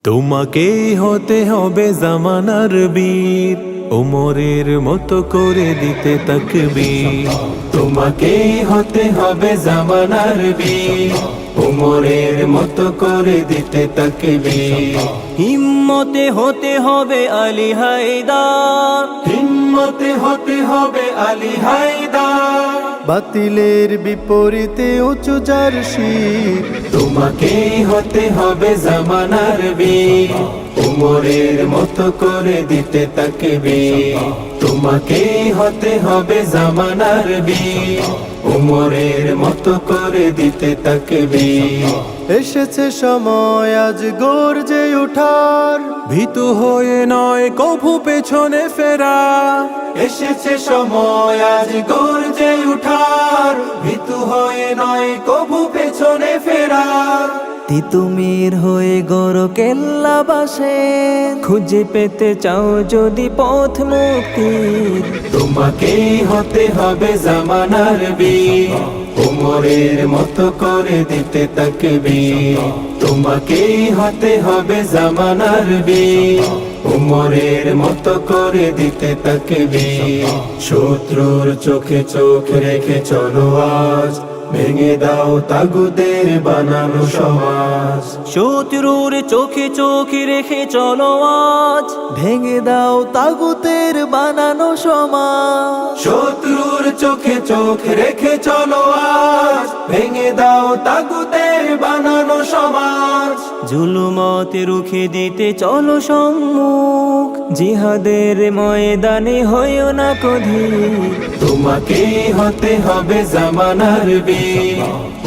তোমাকেই হতে হবে জামানার বীর, ওমরের মতো করে দিতে তাকবীর। তোমাকেই হতে হবে জামানার বীর, ওমরের মতো করে দিতে তাকবীর। হিম্মতে হতে হবে আলী হায়দার, হিম্মতে হতে হবে আলী হায়দার। বাতিলের বিপরীতে উঁচু যার শির, তোমাকেই হতে হবে জামানার বীর, ওমরের মতো করে দিতে তাকবীর। তোমাকেই হতে হবে জামানার বীর, ওমরের মতো করে দিতে তাকবীর। এসেছে সময় আজ গর্জে ওঠার, ভীতু হয়ে নয় কভু পেছনে ফেরা। এসেছে সময় আজ গর্জে উঠার, ভীতু হয়ে নয় কভু পেছনে ফেরা। তিতুমির হয়ে গড় কেল্লা বাসে, খুঁজে পেতে চাও যদি পথ মুক্তির। তোমাকেই হতে হবে জামানার বীর, ওমরের মতো করে দিতে তাকবীর। তোমাকেই হতে হবে জামানার বীর, ওমরের মতো করে দিতে তাকবীর। শত্রুর চোখে চোখ রেখে চলো আজ, ভেঙে দাও তাগুদের বানানো সমাজ। শত্রুর চোখে চোখে রেখে চলো আজ, ভেঙে দাও তাগুতের বানানো সমাজ। শত্রুর চোখে চোখ রেখে চলো আজ, ভেঙে দাও তাগুদের বানানো সমাজ। জুলুমতে রুখে দিতে চলো সম্মুখ, জিহাদের ময়দানে হইও না কধীর। তোমাকেই হতে হবে জামানার বীর,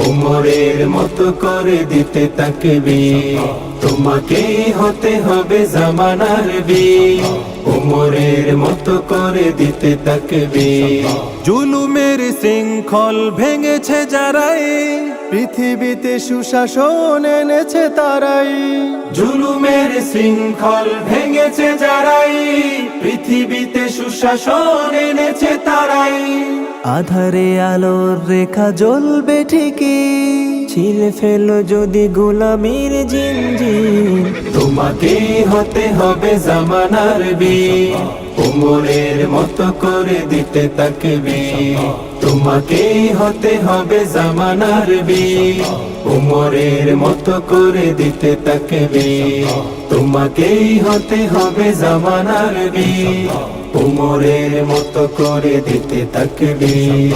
ওমরের মতো করে দিতে তাকবীর। তোমাকেই হতে হবে জামানার বীর, ওমরের মতো করে দিতে তাকবীর। জুলুমের শৃঙ্খল ভেঙেছে যারাই, পৃথিবীতে সুশাসন এনেছে তারাই। জুলুমের শৃঙ্খল ভেঙেছে যারাই, পৃথিবীতে সুশাসন এনেছে তারাই। আধারে আলোর রেখা জ্বলবে ঠিকই, ছিঁড়ে ফেলো যদি গোলামীর জিঞ্জির। তোমাকেই হতে হবে জামানার বীর, ওমরের মতো করে দিতে তাকবীর। তোমাকেই হতে হবে জামানার বীর, ওমরের মতো করে দিতে তাকবীর। তোমাকেই হতে হবে জামানার বীর, ওমরের মতো করে দিতে তাকবীর।